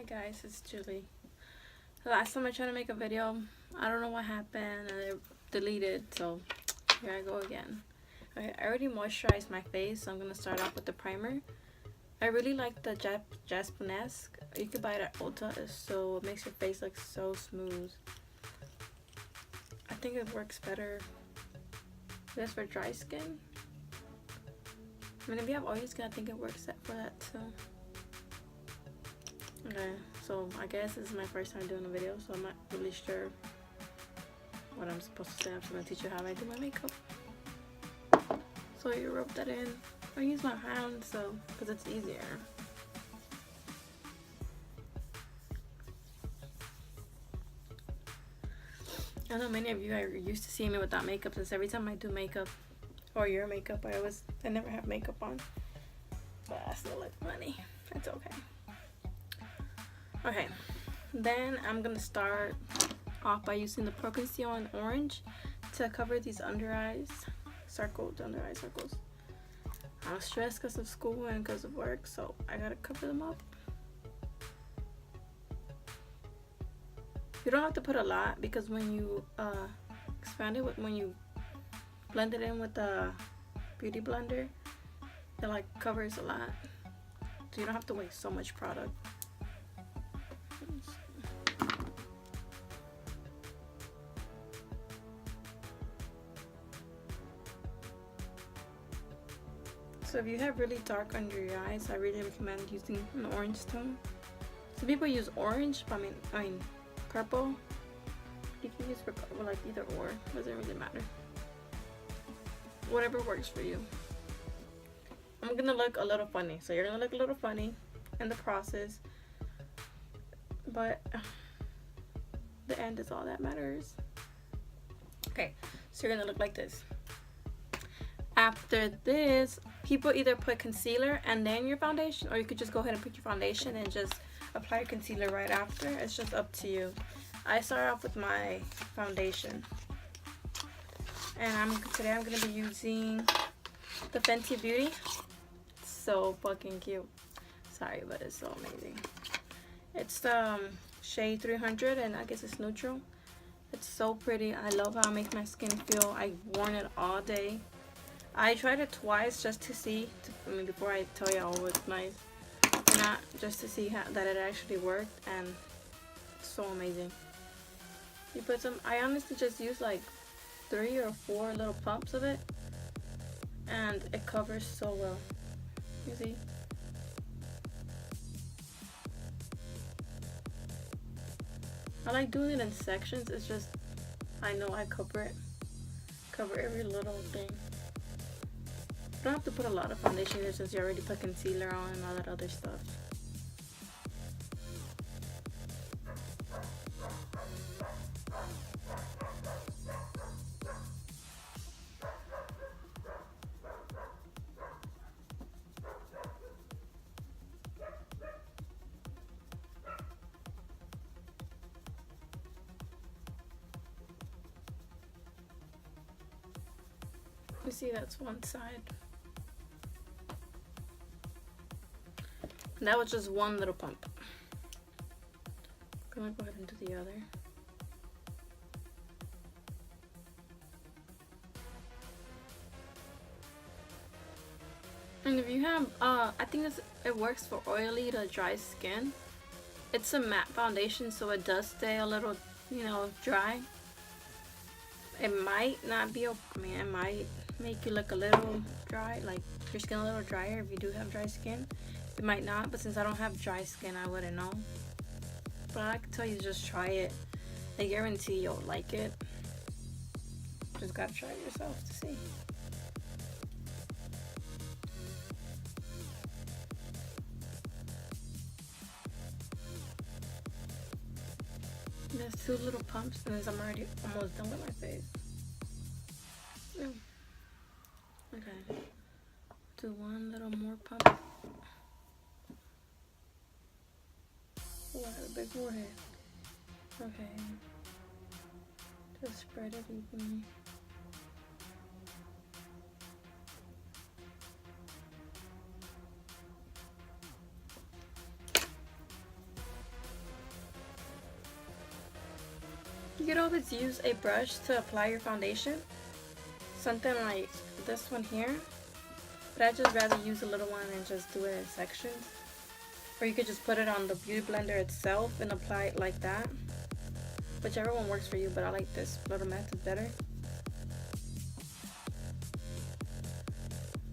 Hi guys, it's Julie. The last time I tried to make a video, I don't know what happened and it deleted, so here I go again. Okay, I already moisturized my face, so I'm gonna start off with the primer. I really like the japonesque. You can buy it at Ulta, so it makes your face look so smooth. I think it works better. That's for dry skin. I mean, if you have oily skin, I think it works for that too. Okay, so I guess this is my first time doing a video, so I'm not really sure what I'm supposed to say. I'm just gonna teach you how I do my makeup. So you rub that in. I use my hand, so because it's easier. I know many of you are used to seeing me without makeup, since every time I do makeup or your makeup, I never have makeup on, but I still look funny. It's okay. Okay, then I'm gonna start off by using the Pro Conceal in Orange to cover these under eyes circles. I'm stressed because of school and because of work, so I gotta cover them up. You don't have to put a lot, because when you when you blend it in with the beauty blender, it like covers a lot, so you don't have to waste so much product. So if you have really dark under your eyes, I really recommend using an orange tone. Some people use orange, but I mean purple. You can use purple, like either or. Doesn't really matter. Whatever works for you. I'm gonna look a little funny, so you're gonna look a little funny in the process, but the end is all that matters. Okay, so you're gonna look like this. After this, people either put concealer and then your foundation, or you could just go ahead and put your foundation and just apply your concealer right after. It's just up to you. I start off with my foundation, and today I'm gonna be using the Fenty Beauty. It's so fucking cute. Sorry, but it's so amazing. It's the shade 300, and I guess it's neutral. It's so pretty. I love how it makes my skin feel. I've worn it all day. I tried it twice just to see, before I tell y'all it's nice, not just to see that it actually worked, and it's so amazing. You put some, I honestly just used like 3 or 4 little pumps of it, and it covers so well. You see? I like doing it in sections. It's just, I know I cover every little thing. You don't have to put a lot of foundation here, since you already put concealer on and all that other stuff. You see, that's one side. That was just one little pump. I'm gonna go ahead and do the other. And if you have, I think it works for oily to dry skin. It's a matte foundation, so it does stay a little, dry. It might not be, it might make you look a little dry, like your skin a little drier if you do have dry skin. It might not, but since I don't have dry skin, I wouldn't know. But I can tell you, just try it. I guarantee you'll like it. Just gotta try it yourself to see. There's 2 little pumps, and I'm already almost done with my face. Okay. Do 1 little more pump. Oh, I have a big forehead. Okay. Just spread it evenly. You could always use a brush to apply your foundation. Something like this one here. But I just rather use a little one and just do it in sections. Or you could just put it on the beauty blender itself and apply it like that. Whichever one works for you, but I like this little method better.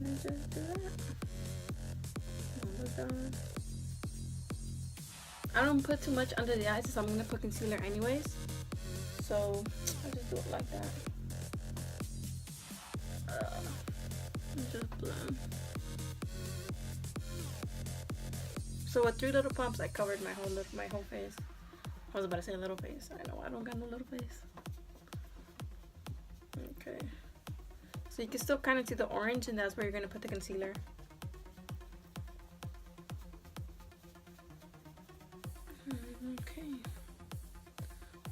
And just do that. Almost done. I don't put too much under the eyes since I'm going to put concealer anyways. So I just do it like that. Just blend. So with 3 little pumps, I covered my whole face. I was about to say little face. I know I don't got no little face. Okay. So you can still kind of see the orange, and that's where you're gonna put the concealer. Okay.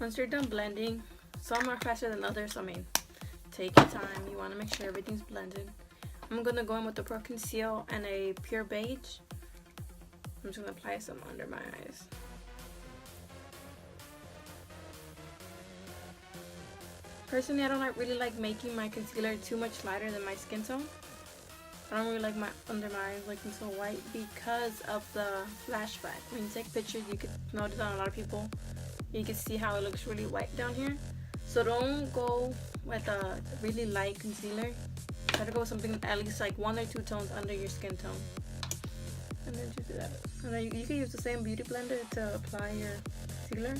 Once you're done blending, some are faster than others. I mean, take your time. You want to make sure everything's blended. I'm gonna go in with the Pro Conceal and a pure beige. I'm just gonna apply some under my eyes. Personally, I don't really like making my concealer too much lighter than my skin tone. I don't really like my under my eyes looking so white because of the flashback. When you take pictures, you can notice on a lot of people, you can see how it looks really white down here. So don't go with a really light concealer. Try to go with something at least like 1 or 2 tones under your skin tone. And then just do that. And then you can use the same beauty blender to apply your concealer.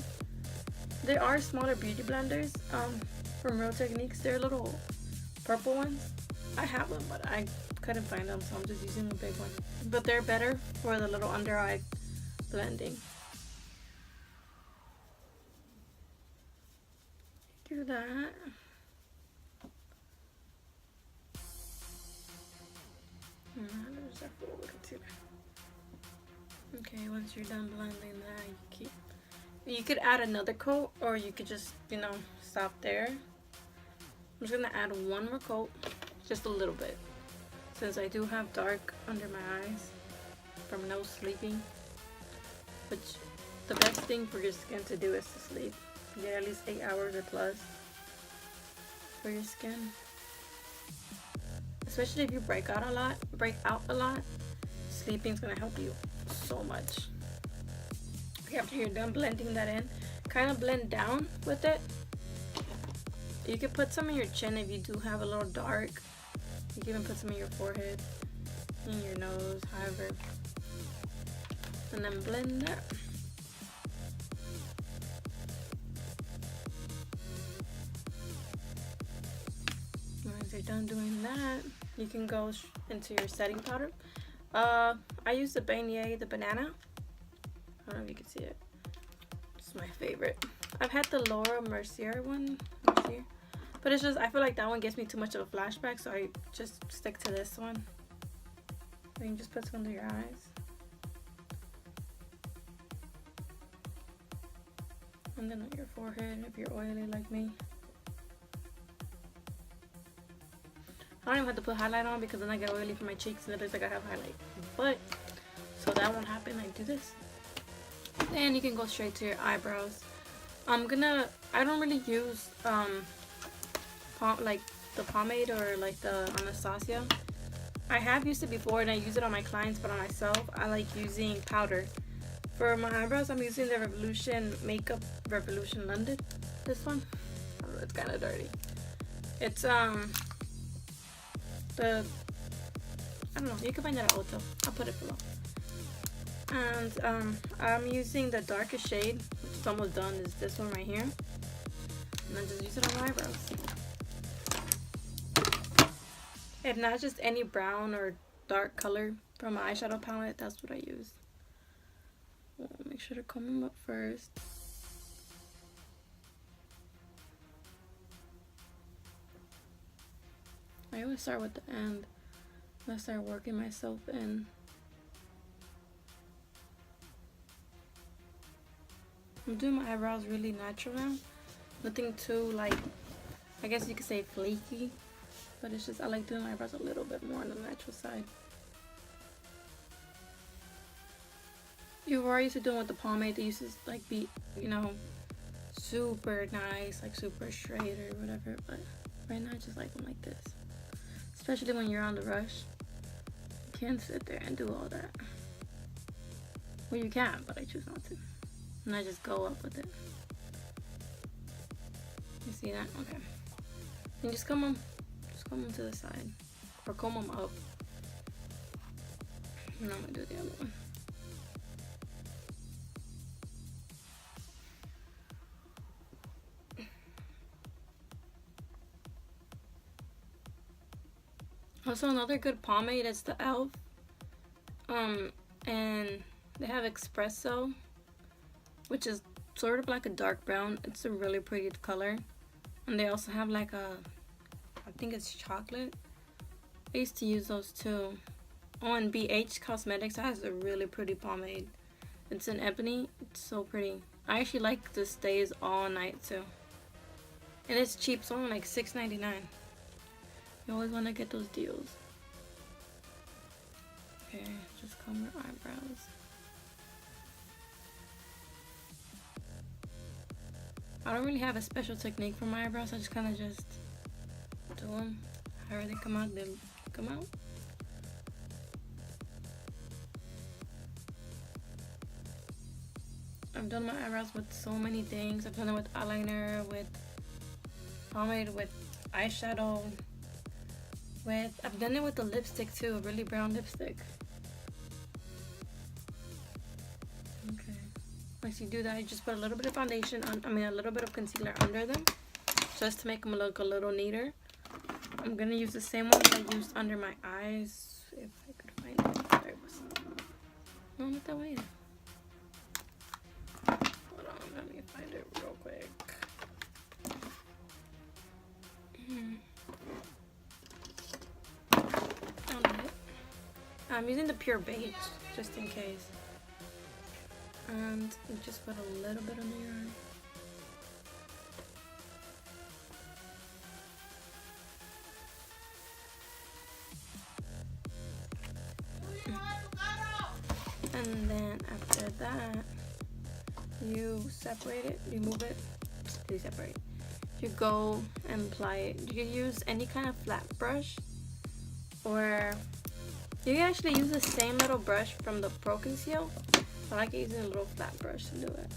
There are smaller beauty blenders from Real Techniques. They're little purple ones. I have them, but I couldn't find them, so I'm just using the big one. But they're better for the little under eye blending. Do that. Okay, once you're done blending that, you could add another coat, or you could just, you know, stop there. I'm just gonna add one more coat, just a little bit, since I do have dark under my eyes from no sleeping, which the best thing for your skin to do is to sleep. Get at least 8 hours or plus for your skin. Especially if you break out a lot, sleeping's gonna help you so much. Okay, after you're done blending that in, kind of blend down with it. You can put some in your chin if you do have a little dark. You can even put some in your forehead, in your nose, however. And then blend that. Once you're done doing that, you can go into your setting powder. I use the Beignet, the banana. I don't know if you can see it. It's my favorite. I've had the Laura Mercier one, but it's just, I feel like that one gives me too much of a flashback, so I just stick to this one. You can just put some under your eyes. And then on your forehead if you're oily like me. I don't even have to put highlight on because then I get oily for my cheeks and it looks like I have highlight. But, so that won't happen. I do this. Then you can go straight to your eyebrows. I don't really use like the pomade or like the Anastasia. I have used it before and I use it on my clients, but on myself, I like using powder. For my eyebrows, I'm using the Makeup Revolution London. This one. I don't know, it's kind of dirty. It's I don't know, you can find that at Ulta. I'll put it below. And I'm using the darkest shade, which is almost done, is this one right here. And then just use it on my eyebrows. And not just any brown or dark color from my eyeshadow palette, that's what I use. Well, make sure to comb them up first. I always start with the end. I start working myself in. I'm doing my eyebrows really natural now. Nothing too, like, I guess you could say flaky. But it's just, I like doing my eyebrows a little bit more on the natural side. You were used to doing with the pomade, they used to like be, you know, super nice, like super straight or whatever, but right now I just like them like this. Especially when you're on the rush. You can't sit there and do all that. Well, you can, but I choose not to. And I just go up with it. You see that? Okay. And just comb them to the side. Or comb them up. And I'm gonna do the other one. Also, another good pomade is the e.l.f. And they have espresso, which is sort of like a dark brown. It's a really pretty color. And they also have like a, I think it's chocolate. I used to use those too. Oh, and BH Cosmetics has a really pretty pomade. It's in ebony. It's so pretty. I actually like this stays all night too. And it's cheap, it's only like $6.99. You always want to get those deals. Okay, just comb your eyebrows. I don't really have a special technique for my eyebrows. I just kind of just do them. However they come out, they come out. I've done my eyebrows with so many things. I've done it with eyeliner, with pomade, with eyeshadow. I've done it with the lipstick too, a really brown lipstick. Okay. Once you do that, you just put a little bit of foundation on, a little bit of concealer under them, just to make them look a little neater. I'm gonna use the same one that I used under my eyes, if I could find it. There it was. No, not that way. Hold on, let me find it real quick. I'm using the pure beige, just in case. And just put a little bit under your eye. And then after that, you separate it, you move it, you separate. You go and apply it. You can use any kind of flat brush, or you can actually use the same little brush from the Pro Conceal. I like using a little flat brush to do it.